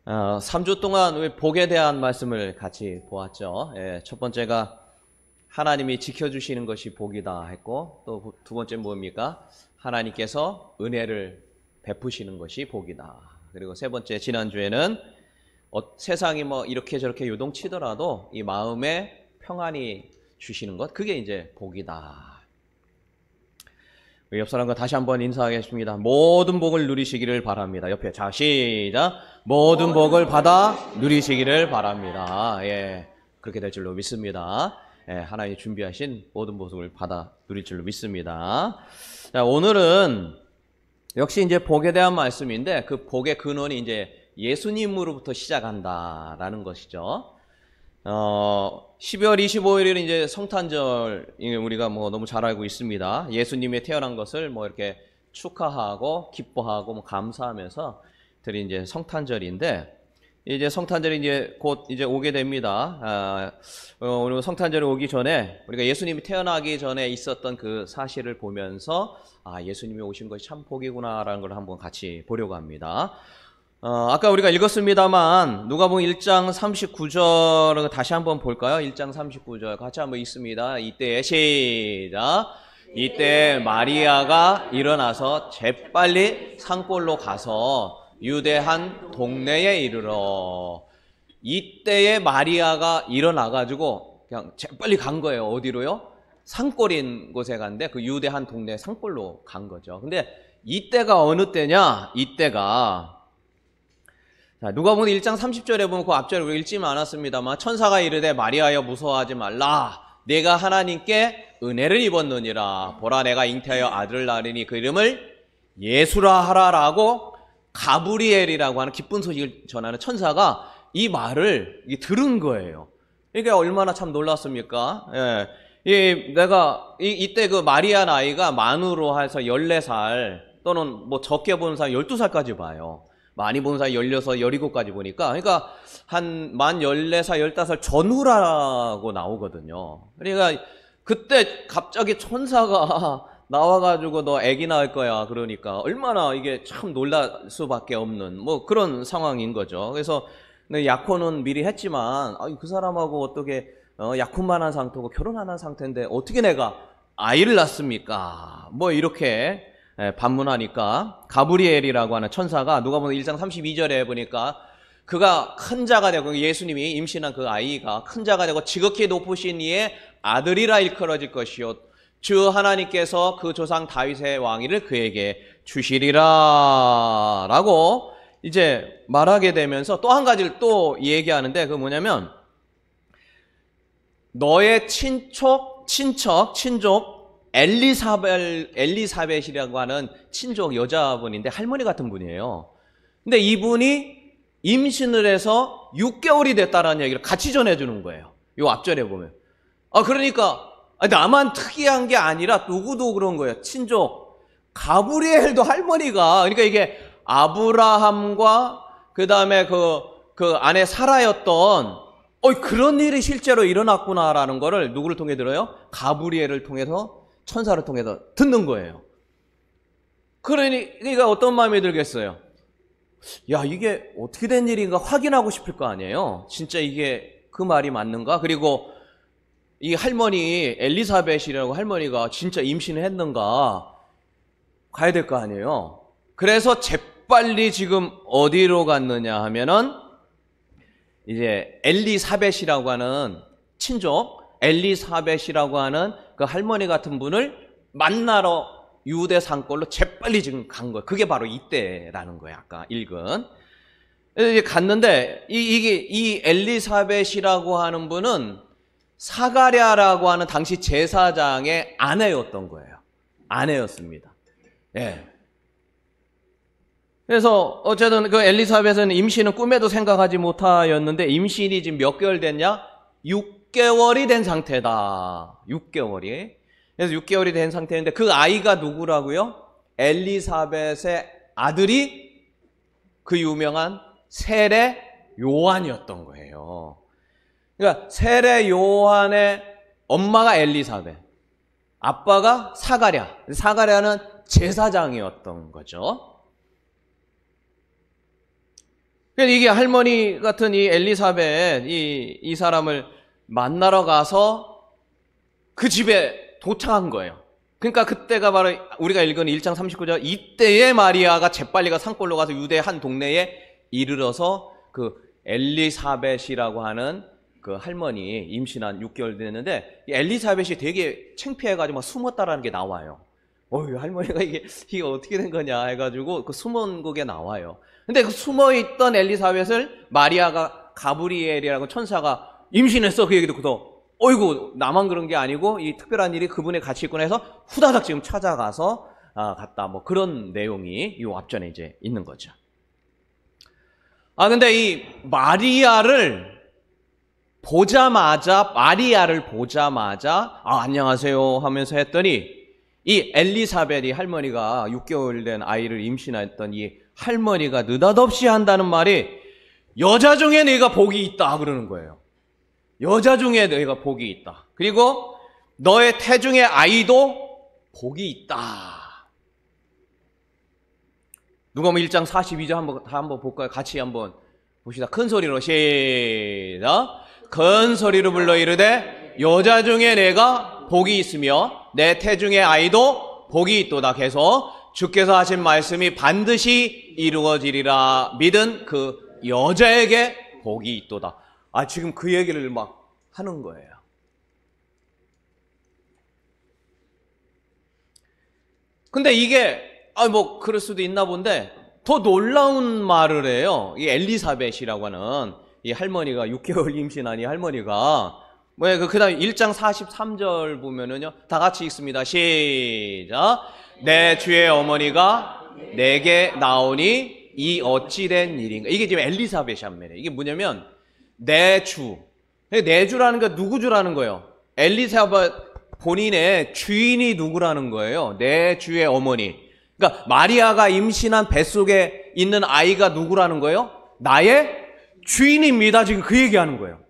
3주 동안 우리 복에 대한 말씀을 같이 보았죠. 첫 번째가 하나님이 지켜주시는 것이 복이다 했고, 또 두 번째 뭡니까? 하나님께서 은혜를 베푸시는 것이 복이다. 그리고 세 번째, 지난주에는 세상이 뭐 이렇게 저렇게 요동치더라도 이 마음에 평안이 주시는 것, 그게 이제 복이다. 옆 사람과 다시 한번 인사하겠습니다. 모든 복을 누리시기를 바랍니다. 옆에 자 시작. 모든 복을 받아 누리시기를 바랍니다. 그렇게 될 줄로 믿습니다. 하나님이 준비하신 모든 복을 받아 누릴 줄로 믿습니다. 자, 오늘은 역시 이제 복에 대한 말씀인데, 그 복의 근원이 이제 예수님으로부터 시작한다라는 것이죠. 12월 25일은 이제 성탄절, 우리가 뭐 너무 잘 알고 있습니다. 예수님이 태어난 것을 뭐 이렇게 축하하고 기뻐하고 뭐 감사하면서 드린 이제 성탄절인데, 이제 성탄절이 이제 곧 이제 오게 됩니다. 오늘 성탄절이 오기 전에 우리가 예수님이 태어나기 전에 있었던 그 사실을 보면서 예수님이 오신 것이 참 복이구나라는 걸 한번 같이 보려고 합니다. 아까 우리가 읽었습니다만 누가복음 1장 39절 다시 한번 볼까요? 1장 39절 같이 한번 읽습니다. 이때에 시작. 이때 마리아가 일어나서 재빨리 산골로 가서 유대 한 동네에 이르러. 이때에 마리아가 일어나가지고 그냥 재빨리 간 거예요. 어디로요? 산골인 곳에 갔는데 그 유대 한 동네 산골로 간 거죠. 근데 이때가 어느 때냐? 이때가 자, 누가복음 1장 30절에 보면 그 앞절을 우리가 읽지는 않았습니다만, 천사가 이르되 마리아여 무서워하지 말라. 내가 하나님께 은혜를 입었느니라. 보라 내가 잉태하여 아들을 낳으리니 그 이름을 예수라 하라라고 가브리엘이라고 하는 기쁜 소식을 전하는 천사가 이 말을 들은 거예요. 이게 얼마나 참 놀랐습니까? 이때 그 마리아 나이가 만으로 해서 14살 또는 뭐 적게 보는 사람 12살까지 봐요. 많이 본 사람 16, 17까지 보니까, 그러니까 한 만 14살, 15살 전후라고 나오거든요. 그러니까 그때 갑자기 천사가 나와가지고 너 애기 낳을 거야 그러니까 얼마나 이게 참 놀랄 수밖에 없는 뭐 그런 상황인 거죠. 그래서 약혼은 미리 했지만 그 사람하고 어떻게 약혼만 한 상태고 결혼 안 한 상태인데 어떻게 내가 아이를 낳습니까? 뭐 이렇게 반문하니까 가브리엘이라고 하는 천사가 누가복음 1장 32절에 보니까 그가 큰 자가 되고, 예수님이 임신한 그 아이가 큰 자가 되고 지극히 높으신 이의 아들이라 일컬어질 것이요 주 하나님께서 그 조상 다윗의 왕위를 그에게 주시리라 라고 이제 말하게 되면서 또 한 가지를 또 얘기하는데, 그 뭐냐면 너의 친족 엘리사벳이라고 하는 친족 여자분인데 할머니 같은 분이에요. 근데 이분이 임신을 해서 6개월이 됐다라는 얘기를 같이 전해주는 거예요. 요 앞절에 보면. 그러니까 나만 특이한 게 아니라 누구도 그런 거예요. 친족 가브리엘도 할머니가, 그러니까 이게 아브라함과 그 다음에 그 아내 사라였던 그런 일이 실제로 일어났구나라는 거를 누구를 통해 들어요? 가브리엘을 통해서, 천사를 통해서 듣는 거예요. 그러니까 어떤 마음이 들겠어요? 야, 이게 어떻게 된 일인가 확인하고 싶을 거 아니에요? 진짜 이게 그 말이 맞는가? 그리고 이 할머니, 엘리사벳이라고 할머니가 진짜 임신을 했는가? 가야 될 거 아니에요? 그래서 재빨리 지금 어디로 갔느냐 하면은 이제 엘리사벳이라고 하는 친족, 엘리사벳이라고 하는 그 할머니 같은 분을 만나러 유대 산골로 재빨리 지금 간 거예요. 그게 바로 이때라는 거예요. 아까 읽은. 이제 갔는데 이 엘리사벳이라고 하는 분은 사가랴라고 하는 당시 제사장의 아내였던 거예요. 아내였습니다. 그래서 어쨌든 그 엘리사벳은 임신은 꿈에도 생각하지 못하였는데 임신이 지금 몇 개월 됐냐? 6개월이 된 상태다. 6개월이. 그래서 6개월이 된 상태인데 그 아이가 누구라고요? 엘리사벳의 아들이 그 유명한 세례 요한이었던 거예요. 그러니까 세례 요한의 엄마가 엘리사벳, 아빠가 사가랴. 사가랴는 제사장이었던 거죠. 이게 할머니 같은 이 엘리사벳, 이 사람을 만나러 가서 그 집에 도착한 거예요. 그러니까 그때가 바로 우리가 읽은 1장 39절, 이때에 마리아가 재빨리 가 산골로 가서 유대 한 동네에 이르러서 그 엘리사벳이라고 하는 그 할머니 임신한 6개월 됐는데, 이 엘리사벳이 되게 창피해가지고 막 숨었다라는 게 나와요. 할머니가 이게 어떻게 된 거냐 해가지고 그 숨은 그게 나와요. 근데 그 숨어있던 엘리사벳을 마리아가 가브리엘이라고 천사가 임신했어, 그 얘기 듣고서 어이구, 나만 그런 게 아니고 이 특별한 일이 그분에 같이 있구나 해서 후다닥 지금 찾아가서 갔다, 뭐 그런 내용이 이 앞전에 이제 있는 거죠. 근데 이 마리아를 보자마자 안녕하세요 하면서 했더니 이 엘리사벳이 할머니가 6개월 된 아이를 임신했던 이 할머니가 느닷없이 한다는 말이 여자 중에 네가 복이 있다 그러는 거예요. 여자 중에 너희가 복이 있다. 그리고 너의 태중의 아이도 복이 있다. 누가복음 1장 42절 한번 볼까요? 같이 한번 봅시다. 큰 소리로 시작. 큰 소리로 불러 이르되 여자 중에 내가 복이 있으며 내 태중의 아이도 복이 있도다. 계속 주께서 하신 말씀이 반드시 이루어지리라 믿은 그 여자에게 복이 있도다. 지금 그 얘기를 막 하는 거예요. 근데 이게 뭐 그럴 수도 있나 본데 더 놀라운 말을 해요. 이 엘리사벳이라고 하는 이 할머니가 6개월 임신한 이 할머니가 그 다음에 1장 43절 보면은요, 다 같이 읽습니다. 시작. 내 주의 어머니가 내게 나오니 이 어찌된 일인가. 이게 지금 엘리사벳이 한 말이에요. 이게 뭐냐면 내 주라는 게 누구 주라는 거예요? 엘리사벳 본인의 주인이 누구라는 거예요? 내 주의 어머니. 그러니까 마리아가 임신한 뱃속에 있는 아이가 누구라는 거예요? 나의 주인입니다. 지금 그 얘기하는 거예요.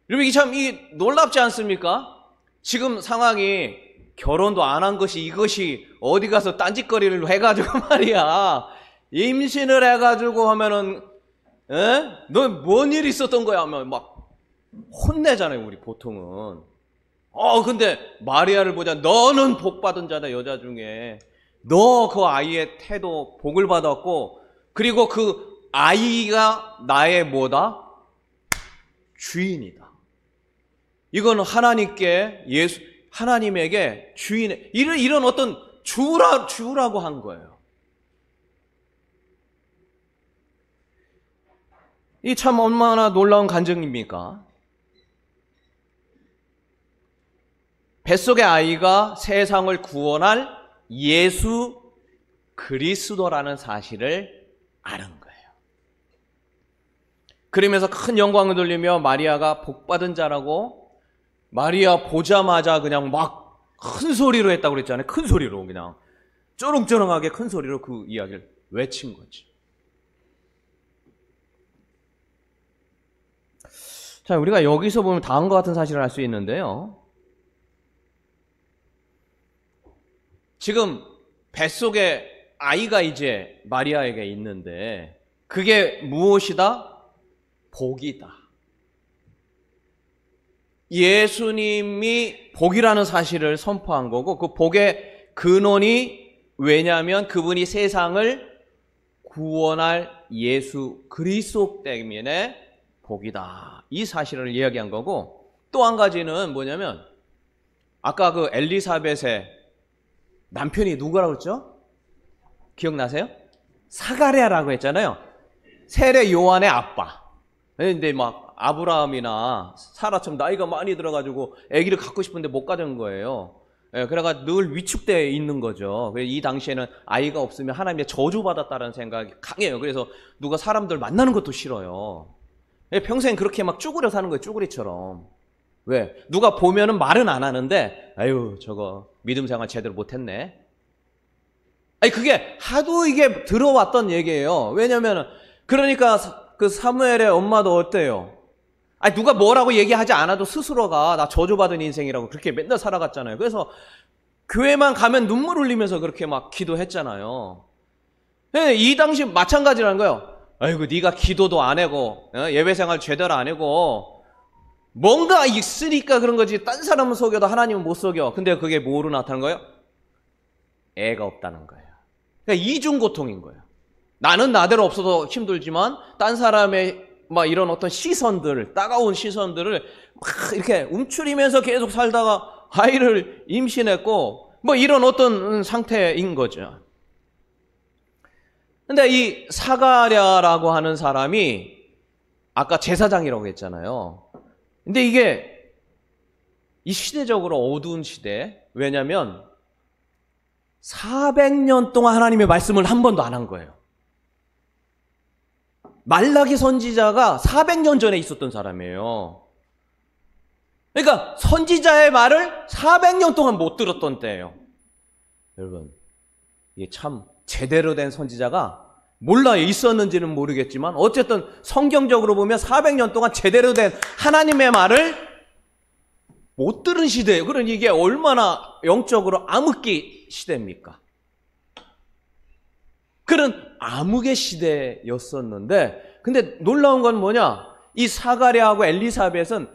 여러분, 이게 참 놀랍지 않습니까? 지금 상황이 결혼도 안 한 것이 이것이 어디 가서 딴짓거리를 해가지고 말이야, 임신을 해가지고 하면은 너 뭔 일이 있었던 거야 하면 막 혼내잖아요, 우리 보통은. 근데 마리아를 보자. 너는 복 받은 자다, 여자 중에. 너 그 아이의 태도 복을 받았고, 그리고 그 아이가 나의 뭐다? 주인이다. 이건 하나님에게 주인의 이런 어떤 주라고 한 거예요. 이 참 얼마나 놀라운 간증입니까? 뱃속의 아이가 세상을 구원할 예수 그리스도라는 사실을 아는 거예요. 그러면서 큰 영광을 돌리며 마리아가 복받은 자라고, 마리아 보자마자 그냥 막 큰 소리로 했다고 그랬잖아요. 큰 소리로, 그냥 쩌렁쩌렁하게 큰 소리로 그 이야기를 외친 거지. 자, 우리가 여기서 보면 다음과 같은 사실을 알 수 있는데요. 지금 뱃속에 아이가 이제 마리아에게 있는데 그게 무엇이다? 복이다. 예수님이 복이라는 사실을 선포한 거고, 그 복의 근원이 왜냐하면 그분이 세상을 구원할 예수 그리스도 때문에 복이다. 이 사실을 이야기한 거고, 또 한 가지는 뭐냐면 아까 그 엘리사벳의 남편이 누구라고 했죠? 기억나세요? 사가랴라고 했잖아요. 세례 요한의 아빠. 근데 막 아브라함이나 사라처럼 나이가 많이 들어가지고 아기를 갖고 싶은데 못 가진 거예요. 그래가 늘 위축되어 있는 거죠. 이 당시에는 아이가 없으면 하나님의 저주받았다는 생각이 강해요. 그래서 누가 사람들 만나는 것도 싫어요. 평생 그렇게 막 쭈그려 사는 거예요. 쭈그리처럼. 왜? 누가 보면은 말은 안 하는데 아유 저거 믿음 생활 제대로 못했네. 아니 그게 하도 이게 들어왔던 얘기예요. 왜냐면은 그러니까 그 사무엘의 엄마도 어때요? 아니 누가 뭐라고 얘기하지 않아도 스스로가 나 저주받은 인생이라고 그렇게 맨날 살아갔잖아요. 그래서 교회만 가면 눈물 흘리면서 그렇게 막 기도했잖아요. 이 당시 마찬가지라는 거예요. 아이고 네가 기도도 안 하고 예배생활 제대로 안 하고 뭔가 있으니까 그런 거지. 딴 사람은 속여도 하나님은 못 속여. 근데 그게 뭐로 나타나는 거예요? 애가 없다는 거예요. 그러니까 이중고통인 거예요. 나는 나대로 없어도 힘들지만 딴 사람의 막 이런 어떤 시선들, 따가운 시선들을 막 이렇게 움츠리면서 계속 살다가 아이를 임신했고 뭐 이런 어떤 상태인 거죠. 근데 이 사가랴라고 하는 사람이 아까 제사장이라고 했잖아요. 근데 이게 이 시대적으로 어두운 시대. 왜냐하면 400년 동안 하나님의 말씀을 한 번도 안 한 거예요. 말라기 선지자가 400년 전에 있었던 사람이에요. 그러니까 선지자의 말을 400년 동안 못 들었던 때예요. 여러분, 이게 참 제대로 된 선지자가 몰라요. 있었는지는 모르겠지만 어쨌든 성경적으로 보면 400년 동안 제대로 된 하나님의 말을 못 들은 시대예요. 그러니 이게 얼마나 영적으로 암흑기 시대입니까? 그런 암흑의 시대였었는데, 근데 놀라운 건 뭐냐? 이 사가랴하고 엘리사벳은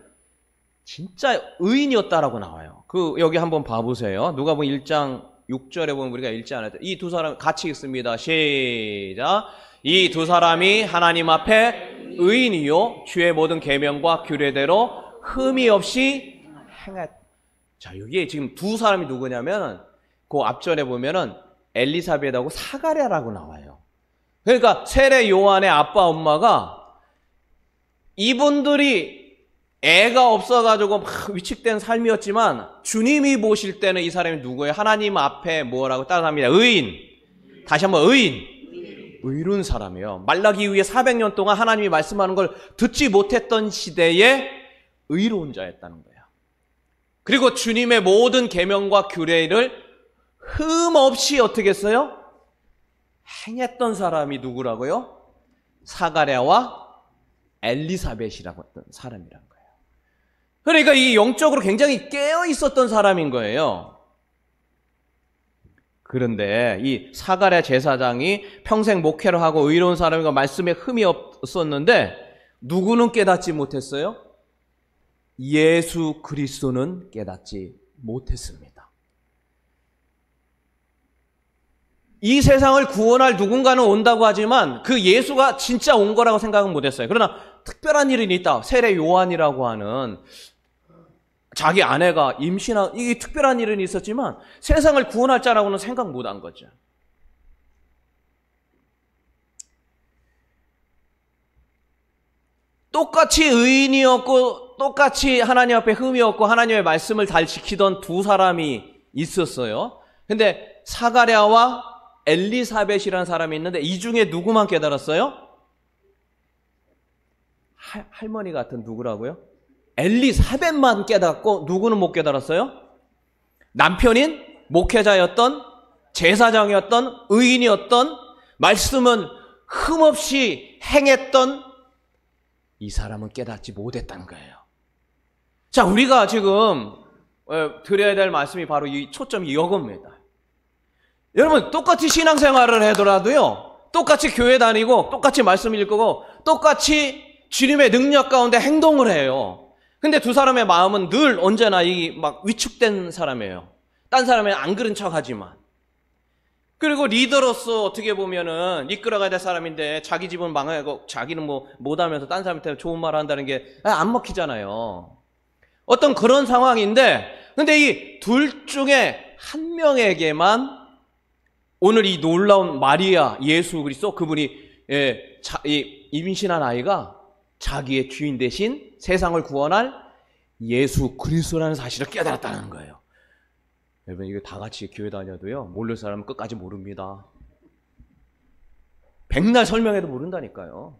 진짜 의인이었다라고 나와요. 여기 한번 봐보세요. 누가복음 1장 6절에 보면 우리가 읽지 않았죠. 이 두 사람 같이 읽습니다. 시작. 이 두 사람이 하나님 앞에 의인이요 주의 모든 계명과 규례대로 흠이 없이 행했. 자, 여기에 지금 두 사람이 누구냐면 그 앞절에 보면은 엘리사벳하고 사가랴라고 나와요. 그러니까 세례 요한의 아빠 엄마가 이분들이 애가 없어가지고 막 위축된 삶이었지만 주님이 보실 때는 이 사람이 누구예요? 하나님 앞에 뭐라고 따라합니다. 의인. 다시 한번 의인. 의로운 사람이에요. 말라기 이후에 400년 동안 하나님이 말씀하는 걸 듣지 못했던 시대에 의로운 자였다는 거예요. 그리고 주님의 모든 계명과 규례를 흠 없이 어떻게 했어요? 행했던 사람이 누구라고요? 사가랴와 엘리사벳이라고 했던 사람이란 거예요. 그러니까 이 영적으로 굉장히 깨어 있었던 사람인 거예요. 그런데 이 사가랴 제사장이 평생 목회를 하고 의로운 사람이고 말씀에 흠이 없었는데 누구는 깨닫지 못했어요? 예수 그리스도는 깨닫지 못했습니다. 이 세상을 구원할 누군가는 온다고 하지만 그 예수가 진짜 온 거라고 생각은 못했어요. 그러나 특별한 일이 있다. 세례 요한이라고 하는 자기 아내가 임신한 이 특별한 일은 있었지만 세상을 구원할 자라고는 생각 못한 거죠. 똑같이 의인이었고 똑같이 하나님 앞에 흠이 없고 하나님의 말씀을 잘 지키던 두 사람이 있었어요. 근데 사가랴와 엘리사벳이라는 사람이 있는데 이 중에 누구만 깨달았어요? 할머니 같은 누구라고요? 엘리사벳만 깨닫고 누구는 못 깨달았어요? 남편인 목회자였던 제사장이었던 의인이었던 말씀은 흠없이 행했던 이 사람은 깨닫지 못했다는 거예요. 자, 우리가 지금 드려야 될 말씀이 바로 이 초점이 이겁니다. 여러분, 똑같이 신앙생활을 하더라도요, 똑같이 교회 다니고 똑같이 말씀 읽고 똑같이 주님의 능력 가운데 행동을 해요. 근데 두 사람의 마음은 늘 언제나 막 위축된 사람이에요. 딴 사람은 안 그런 척 하지만. 그리고 리더로서 어떻게 보면은 이끌어가야 될 사람인데 자기 집은 망하고 자기는 뭐 못하면서 딴 사람한테 좋은 말 한다는 게 안 먹히잖아요. 어떤 그런 상황인데, 근데 이 둘 중에 한 명에게만 오늘 이 놀라운 마리아, 예수 그리스도 그분이 임신한 아이가 자기의 주인 대신 세상을 구원할 예수 그리스도라는 사실을 깨달았다는 거예요. 여러분, 이거 다 같이 교회 다녀도요, 모를 사람은 끝까지 모릅니다. 백날 설명해도 모른다니까요.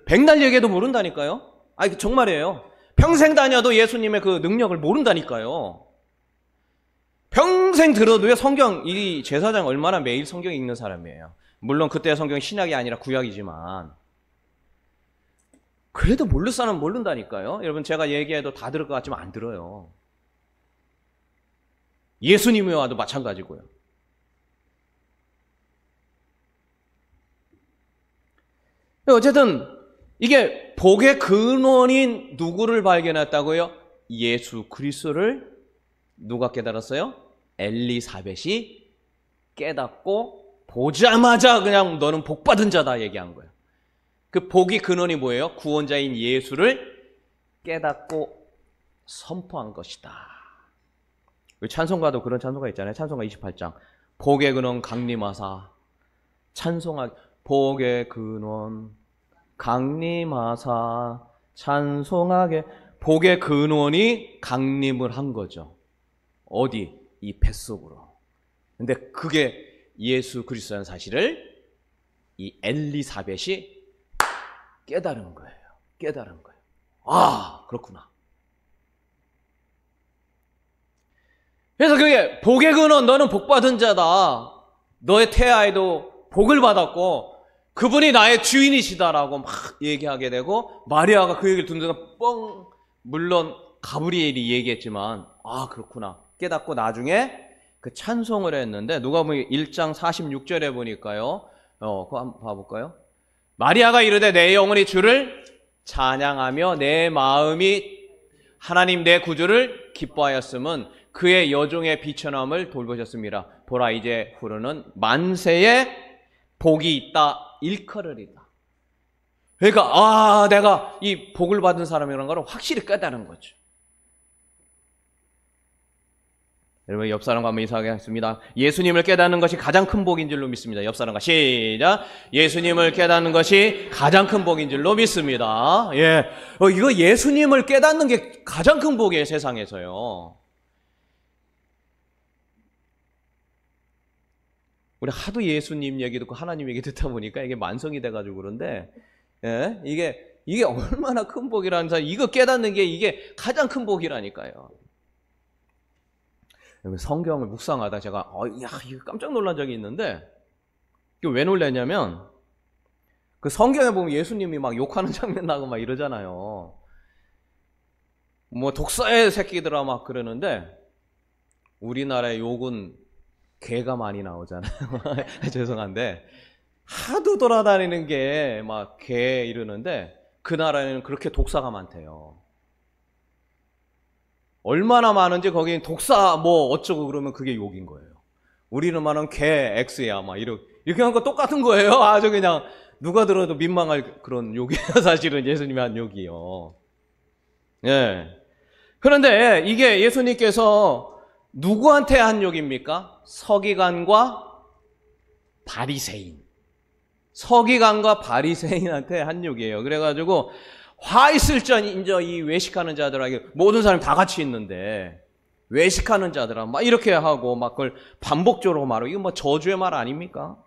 백날 얘기해도 모른다니까요. 아니, 정말이에요. 평생 다녀도 예수님의 그 능력을 모른다니까요. 평생 들어도요, 이 제사장 얼마나 매일 성경 읽는 사람이에요. 물론 그때 성경이 신약이 아니라 구약이지만. 그래도 모를 사람은 모른다니까요. 여러분, 제가 얘기해도 다 들을 것 같지만 안 들어요. 예수님이 와도 마찬가지고요. 어쨌든 이게 복의 근원인 누구를 발견했다고요? 예수 그리스도를 누가 깨달았어요? 엘리사벳이 깨닫고 보자마자 그냥 너는 복받은 자다 얘기한 거예요. 그 복의 근원이 뭐예요? 구원자인 예수를 깨닫고 선포한 것이다. 찬송가도 그런 찬송가 있잖아요. 찬송가 28장. 복의 근원 강림하사 찬송하 복의 근원 강림하사 찬송하게. 복의 근원이 강림을 한 거죠. 어디? 이 뱃속으로. 근데 그게 예수 그리스도라는 사실을 이 엘리사벳이 깨달은 거예요. 깨달은 거예요. 아, 그렇구나. 그래서 그게 복의 근원, 너는 복받은 자다. 너의 태아에도 복을 받았고 그분이 나의 주인이시다라고 막 얘기하게 되고, 마리아가 그 얘기를 듣는 순간 뻥, 물론 가브리엘이 얘기했지만 아, 그렇구나 깨닫고 나중에 그 찬송을 했는데, 누가복음 1장 46절에 보니까요, 그거 한번 봐볼까요? 마리아가 이르되 내 영혼이 주를 찬양하며 내 마음이 하나님 내 구주를 기뻐하였음은 그의 여종의 비천함을 돌보셨습니다. 보라 이제 후로는 만세에 복이 있다 일컬으리다. 그러니까 내가 이 복을 받은 사람이라는 걸 확실히 깨달은 거죠. 여러분 옆 사람과 한번 인사하겠습니다. 예수님을 깨닫는 것이 가장 큰 복인 줄로 믿습니다. 옆 사람과 시작. 예수님을 깨닫는 것이 가장 큰 복인 줄로 믿습니다. 예, 이거 예수님을 깨닫는 게 가장 큰 복이에요, 세상에서요. 우리 하도 예수님 얘기 듣고 하나님 얘기 듣다 보니까 이게 만성이 돼가지고 그런데, 예, 이게 얼마나 큰 복이라는 사실, 이거 깨닫는 게 이게 가장 큰 복이라니까요. 성경을 묵상하다 제가 이거 깜짝 놀란 적이 있는데, 이게 왜 놀랐냐면 그 성경에 보면 예수님이 막 욕하는 장면 나고 막 이러잖아요. 뭐 독사의 새끼들아 막 그러는데, 우리나라의 욕은 개가 많이 나오잖아요. 죄송한데 하도 돌아다니는 게 막 개 이러는데, 그 나라에는 그렇게 독사가 많대요. 얼마나 많은지 거기 독사 뭐 어쩌고 그러면 그게 욕인 거예요. 우리는 말하는 개 X야 막 이렇게 한 거 똑같은 거예요. 아주 그냥 누가 들어도 민망할 그런 욕이에요. 사실은 예수님이 한 욕이요. 예. 그런데 이게 예수님께서 누구한테 한 욕입니까? 서기관과 바리새인. 서기관과 바리새인한테 한 욕이에요. 그래가지고 화 있을 전 이제 이 외식하는 자들에게, 모든 사람이 다 같이 있는데 외식하는 자들아 막 이렇게 하고 막 그걸 반복적으로 말하고, 이거 뭐 저주의 말 아닙니까?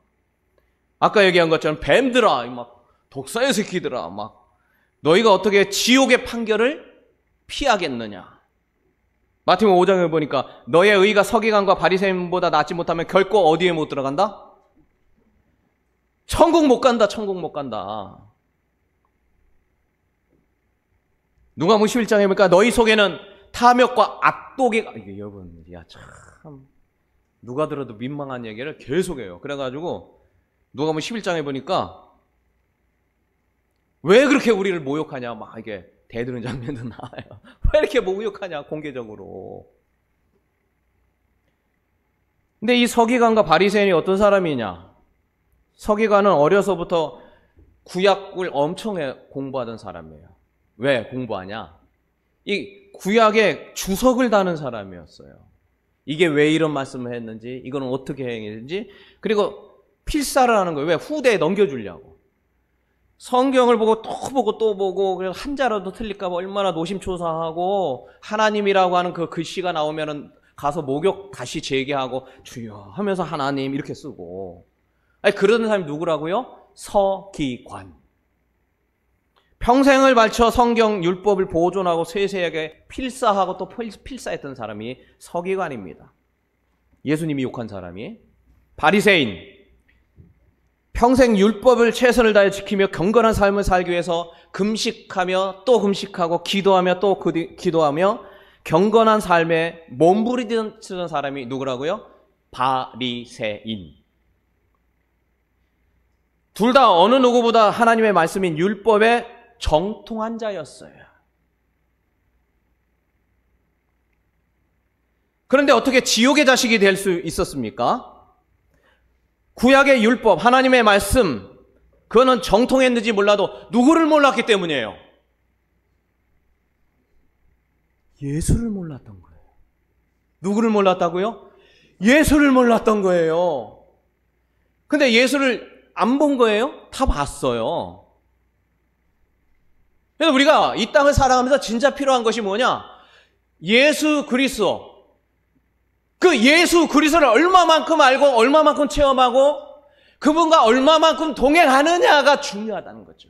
아까 얘기한 것처럼 뱀들아, 막 독사의 새끼들아, 막 너희가 어떻게 지옥의 판결을 피하겠느냐? 마태복음 5장에 보니까 너의 의가 서기관과 바리새인보다 낫지 못하면 결코 어디에 못 들어간다? 천국 못 간다. 천국 못 간다. 누가복음 11장에 보니까 너희 속에는 탐욕과 악독이, 이게 여러분, 야 참 누가 들어도 민망한 얘기를 계속해요. 그래가지고 누가복음 11장에 보니까 왜 그렇게 우리를 모욕하냐 막 이게 대드는 장면도 나와요. 왜 이렇게 모욕하냐 공개적으로. 근데 이 서기관과 바리새인이 어떤 사람이냐? 서기관은 어려서부터 구약을 엄청 공부하던 사람이에요. 왜 공부하냐? 이 구약에 주석을 다는 사람이었어요. 이게 왜 이런 말씀을 했는지, 이거는 어떻게 행했는지, 그리고 필사를 하는 거예요. 왜? 후대에 넘겨주려고. 성경을 보고 또 보고 또 보고, 그래서 한자라도 틀릴까 봐 얼마나 노심초사하고, 하나님이라고 하는 그 글씨가 나오면은 가서 목욕 다시 재개하고 주여 하면서 하나님 이렇게 쓰고. 아니, 그러는 사람이 누구라고요? 서기관. 평생을 바쳐 성경 율법을 보존하고 세세하게 필사하고 또 필사했던 사람이 서기관입니다. 예수님이 욕한 사람이. 바리새인, 평생 율법을 최선을 다해 지키며 경건한 삶을 살기 위해서 금식하며 또 금식하고 기도하며 또 기도하며 경건한 삶에 몸부림치는 사람이 누구라고요? 바리새인. 둘 다 어느 누구보다 하나님의 말씀인 율법에 정통한 자였어요. 그런데 어떻게 지옥의 자식이 될 수 있었습니까? 구약의 율법, 하나님의 말씀, 그거는 정통했는지 몰라도 누구를 몰랐기 때문이에요. 예수를 몰랐던 거예요. 누구를 몰랐다고요? 예수를 몰랐던 거예요. 근데 예수를 안 본 거예요? 다 봤어요. 그래서 우리가 이 땅을 살아가면서 진짜 필요한 것이 뭐냐? 예수 그리스도. 그 예수 그리스도를 얼마만큼 알고 얼마만큼 체험하고 그분과 얼마만큼 동행하느냐가 중요하다는 거죠.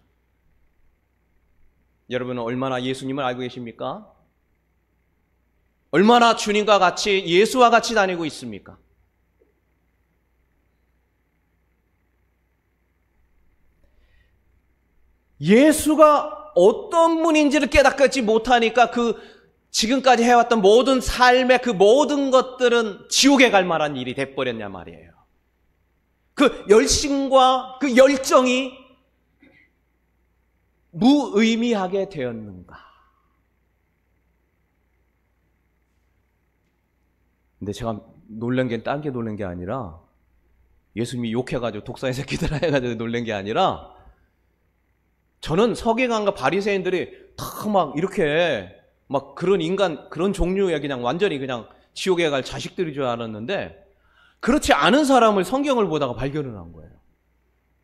여러분은 얼마나 예수님을 알고 계십니까? 얼마나 주님과 같이 예수와 같이 다니고 있습니까? 예수가 어떤 분인지를 깨닫지 못하니까 지금까지 해왔던 모든 삶의 그 모든 것들은 지옥에 갈 만한 일이 돼버렸냐 말이에요. 그 열심과 그 열정이 무의미하게 되었는가. 근데 제가 놀란 게 딴 게 놀란 게 아니라 예수님이 욕해가지고 독사의 새끼들아 해가지고 놀란 게 아니라 저는 서기관과 바리새인들이 다 막 이렇게 막 그런 인간 그런 종류의 그냥 완전히 그냥 지옥에 갈 자식들인 줄 알았는데 그렇지 않은 사람을 성경을 보다가 발견을 한 거예요.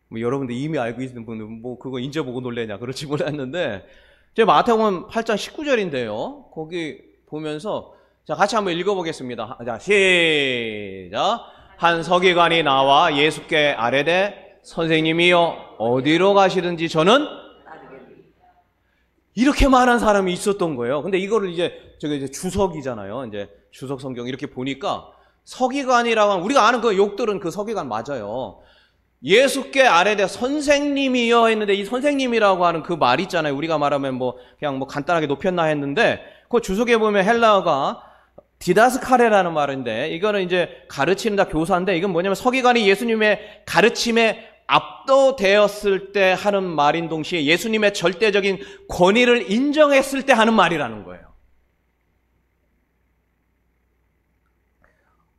뭐 여러분들 이미 알고 있는 분은 뭐 그거 인제 보고 놀래냐 그렇지 몰랐는데 제가 마태복음 8장 19절인데요. 거기 보면서 자 같이 한번 읽어보겠습니다. 자 시작. 한 서기관이 나와 예수께 아뢰되 선생님이여 어디로 가시든지 저는 이렇게 말한 사람이 있었던 거예요. 근데 이거를 이제 주석이잖아요. 이제 주석 성경 이렇게 보니까 서기관이라고 하는 우리가 아는 그 욕들은 그 서기관 맞아요. 예수께 아뢰되 선생님이여 했는데 이 선생님이라고 하는 그 말 있잖아요. 우리가 말하면 뭐 그냥 뭐 간단하게 높였나 했는데 그 주석에 보면 헬라어가 디다스카레라는 말인데 이거는 이제 가르치는다 교사인데 이건 뭐냐면 서기관이 예수님의 가르침에 압도되었을 때 하는 말인 동시에 예수님의 절대적인 권위를 인정했을 때 하는 말이라는 거예요.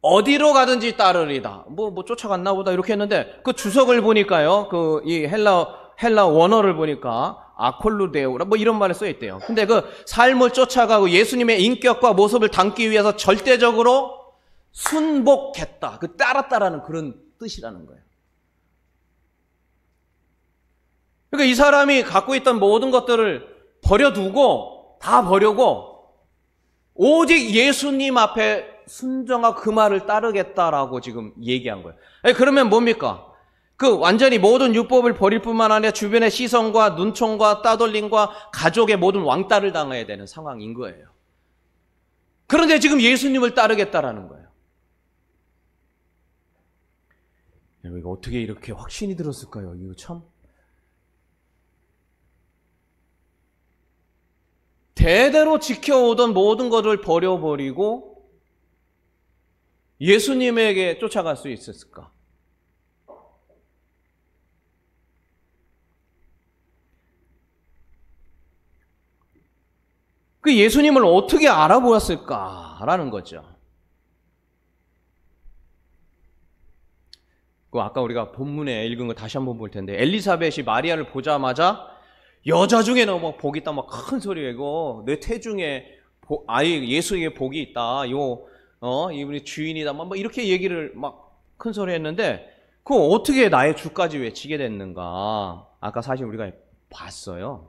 어디로 가든지 따르리다. 뭐 쫓아갔나 보다 이렇게 했는데 그 주석을 보니까요. 이 헬라 원어를 보니까 아콜루데오라 뭐 이런 말에 써 있대요. 근데 그 삶을 쫓아가고 예수님의 인격과 모습을 담기 위해서 절대적으로 순복했다. 그 따랐다라는 그런 뜻이라는 거예요. 그러니까 이 사람이 갖고 있던 모든 것들을 버려두고 다 버리고 오직 예수님 앞에 순종하고 그 말을 따르겠다라고 지금 얘기한 거예요. 그러면 뭡니까? 그 완전히 모든 율법을 버릴 뿐만 아니라 주변의 시선과 눈총과 따돌림과 가족의 모든 왕따를 당해야 되는 상황인 거예요. 그런데 지금 예수님을 따르겠다라는 거예요. 이거 어떻게 이렇게 확신이 들었을까요? 이거 참 대대로 지켜오던 모든 것을 버려버리고 예수님에게 쫓아갈 수 있었을까? 그 예수님을 어떻게 알아보았을까라는 거죠. 그 아까 우리가 본문에 읽은 거 다시 한번 볼 텐데 엘리사벳이 마리아를 보자마자 여자 중에는 뭐 복이 있다 막 큰 소리 내고 내 태중에 아이 예수에게 복이 있다. 이분이 주인이다. 뭐 이렇게 얘기를 막 큰 소리 했는데 그거 어떻게 나의 주까지 외치게 됐는가? 아까 사실 우리가 봤어요.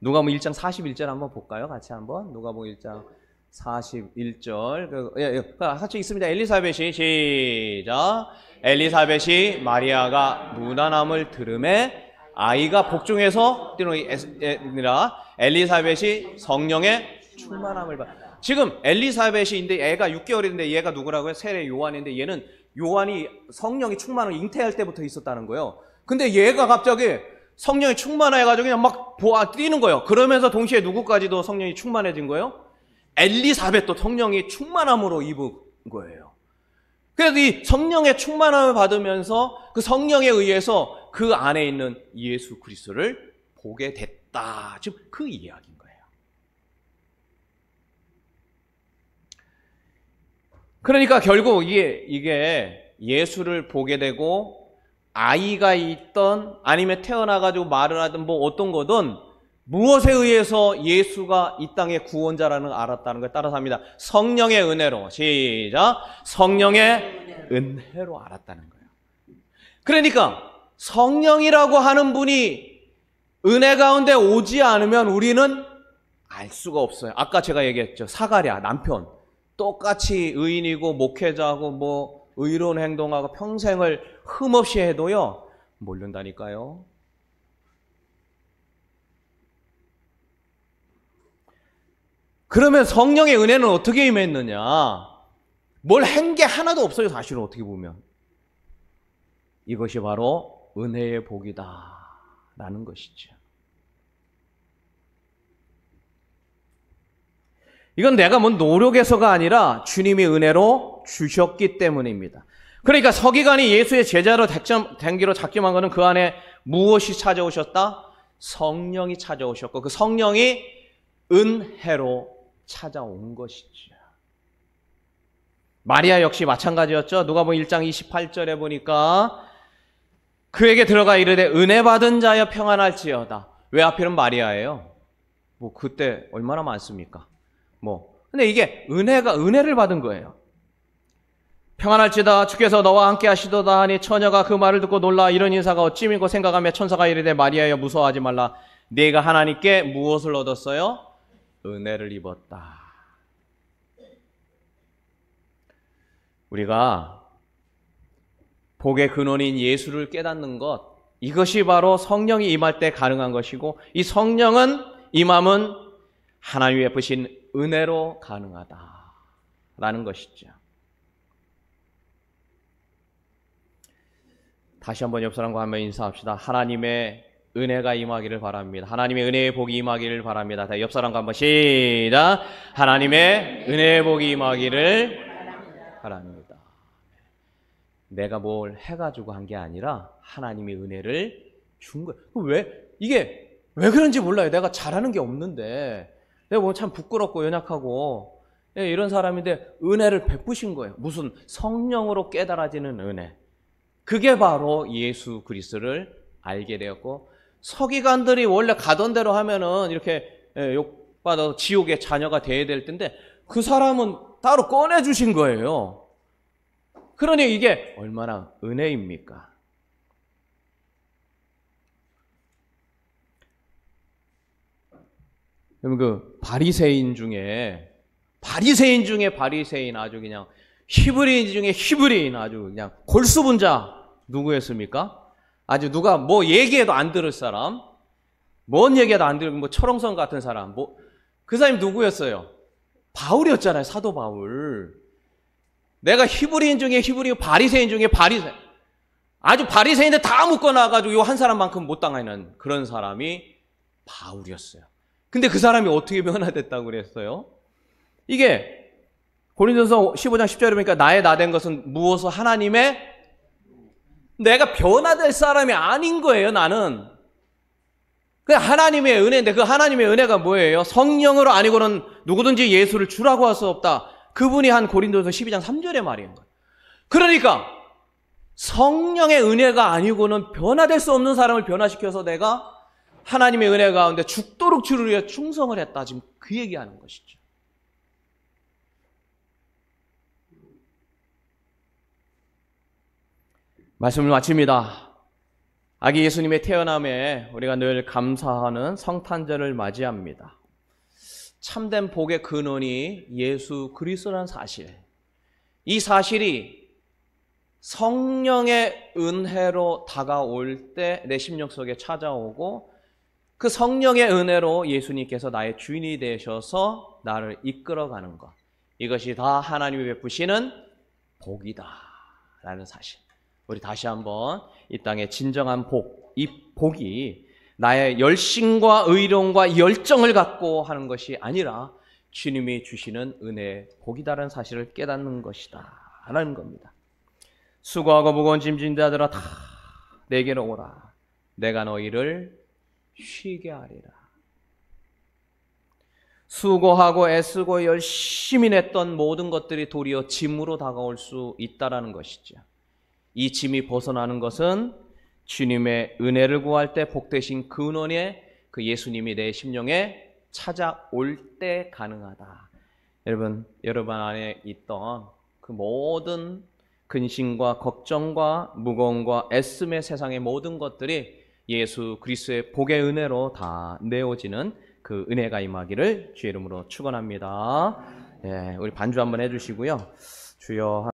누가복음 1장 41절 한번 볼까요? 같이 한번. 누가복음 1장 41절. 같이 읽습니다. 엘리사벳이 시작. 엘리사벳이 마리아가 무난함을 들음에 아이가 복중에서 엘리사벳이 성령의 충만함을 받. 지금 엘리사벳인데 애가 6개월인데 얘가 누구라고요? 세례 요한인데 얘는 요한이 성령이 충만을 잉태할 때부터 있었다는 거예요. 근데 얘가 갑자기 성령이 충만해가지고 그냥 막 뛰는 거예요. 그러면서 동시에 누구까지도 성령이 충만해진 거예요? 엘리사벳도 성령이 충만함으로 입은 거예요. 그래서 이 성령의 충만함을 받으면서 그 성령에 의해서 그 안에 있는 예수 그리스도를 보게 됐다. 지금 그 이야기인 거예요. 그러니까 결국 이게 예수를 보게 되고 아이가 있던 아니면 태어나가지고 말을 하든 뭐 어떤 거든 무엇에 의해서 예수가 이 땅의 구원자라는 걸 알았다는 걸 따라서 합니다. 성령의 은혜로. 시작. 성령의 은혜로 알았다는 거예요. 그러니까 성령이라고 하는 분이 은혜 가운데 오지 않으면 우리는 알 수가 없어요. 아까 제가 얘기했죠. 사가랴 남편 똑같이 의인이고 목회자하고 뭐 의로운 행동하고 평생을 흠없이 해도요 모른다니까요. 그러면 성령의 은혜는 어떻게 임했느냐? 뭘 한 게 하나도 없어요. 사실은 어떻게 보면 이것이 바로 은혜의 복이다라는 것이죠. 이건 내가 뭔 노력해서가 아니라 주님이 은혜로 주셨기 때문입니다. 그러니까 서기관이 예수의 제자로 댕기로 작정한 것은 그 안에 무엇이 찾아오셨다? 성령이 찾아오셨고 그 성령이 은혜로 찾아온 것이죠. 마리아 역시 마찬가지였죠. 누가복음 1장 28절에 보니까 그에게 들어가 이르되 은혜 받은 자여 평안할지어다. 왜 하필은 마리아예요? 뭐 그때 얼마나 많습니까? 근데 이게 은혜를 받은 거예요. 평안할지다 주께서 너와 함께 하시도다 하니 처녀가 그 말을 듣고 놀라 이런 인사가 어찌미고 생각하며 천사가 이르되 마리아여 무서워하지 말라. 네가 하나님께 무엇을 얻었어요? 은혜를 입었다. 우리가 복의 근원인 예수를 깨닫는 것, 이것이 바로 성령이 임할 때 가능한 것이고 이 성령은 임함은 하나님이 베푸신 은혜로 가능하다라는 것이죠. 다시 한번 옆 사람과 한번 인사합시다. 하나님의 은혜가 임하기를 바랍니다. 하나님의 은혜의 복이 임하기를 바랍니다. 옆 사람과 한번 시작. 하나님의 은혜의 복이 임하기를 바랍니다. 내가 뭘 해가지고 한 게 아니라 하나님의 은혜를 준 거예요. 이게 왜 그런지 몰라요. 내가 잘하는 게 없는데 내가 뭐 참 부끄럽고 연약하고 이런 사람인데 은혜를 베푸신 거예요. 무슨 성령으로 깨달아지는 은혜. 그게 바로 예수 그리스도를 알게 되었고 서기관들이 원래 가던 대로 하면은 이렇게 욕받아서 지옥의 자녀가 돼야 될 텐데 그 사람은 따로 꺼내주신 거예요. 그러니 이게 얼마나 은혜입니까? 그러면 그 바리새인 중에 바리새인 아주 그냥 히브리인 중에 히브리인 아주 그냥 골수분자 누구였습니까? 아주 누가 뭐 얘기해도 안 들을 사람, 뭔 얘기해도 안 들고 뭐 철옹성 같은 사람, 그 사람이 누구였어요? 바울이었잖아요. 사도 바울. 내가 히브리인 중에 히브리고 바리새인 중에 바리새인. 아주 바리새인들 다 묶어놔가지고 이 한 사람만큼 못 당하는 그런 사람이 바울이었어요. 근데 그 사람이 어떻게 변화됐다고 그랬어요? 이게 고린도서 15장 10절에 보니까 나의 나된 것은 무엇을 하나님의 내가 변화될 사람이 아닌 거예요. 나는 그냥 하나님의 은혜인데 그 하나님의 은혜가 뭐예요? 성령으로 아니고는 누구든지 예수를 주라고 할 수 없다. 그분이 한 고린도서 12장 3절의 말인 거예요. 그러니까 성령의 은혜가 아니고는 변화될 수 없는 사람을 변화시켜서 내가 하나님의 은혜 가운데 죽도록 주를 위해 충성을 했다. 지금 그 얘기하는 것이죠. 말씀을 마칩니다. 아기 예수님의 태어남에 우리가 늘 감사하는 성탄절을 맞이합니다. 참된 복의 근원이 예수 그리스도라는 사실. 이 사실이 성령의 은혜로 다가올 때 내 심령 속에 찾아오고 그 성령의 은혜로 예수님께서 나의 주인이 되셔서 나를 이끌어가는 것. 이것이 다 하나님이 베푸시는 복이다라는 사실. 우리 다시 한번 이 땅의 진정한 복, 이 복이 나의 열심과 의로움과 열정을 갖고 하는 것이 아니라 주님이 주시는 은혜의 복이다라는 사실을 깨닫는 것이다 라는 겁니다. 수고하고 무거운 짐진 자들아 다 내게로 오라. 내가 너희를 쉬게 하리라. 수고하고 애쓰고 열심히 냈던 모든 것들이 도리어 짐으로 다가올 수 있다라는 것이죠. 이 짐이 벗어나는 것은 주님의 은혜를 구할 때 복되신 근원의 그 예수님이 내 심령에 찾아올 때 가능하다. 여러분 안에 있던 그 모든 근심과 걱정과 무거움과 애씀의 세상의 모든 것들이 예수 그리스도의 복의 은혜로 다 내어지는 그 은혜가 임하기를 주의 이름으로 축원합니다. 예, 우리 반주 한번 해주시고요. 주여.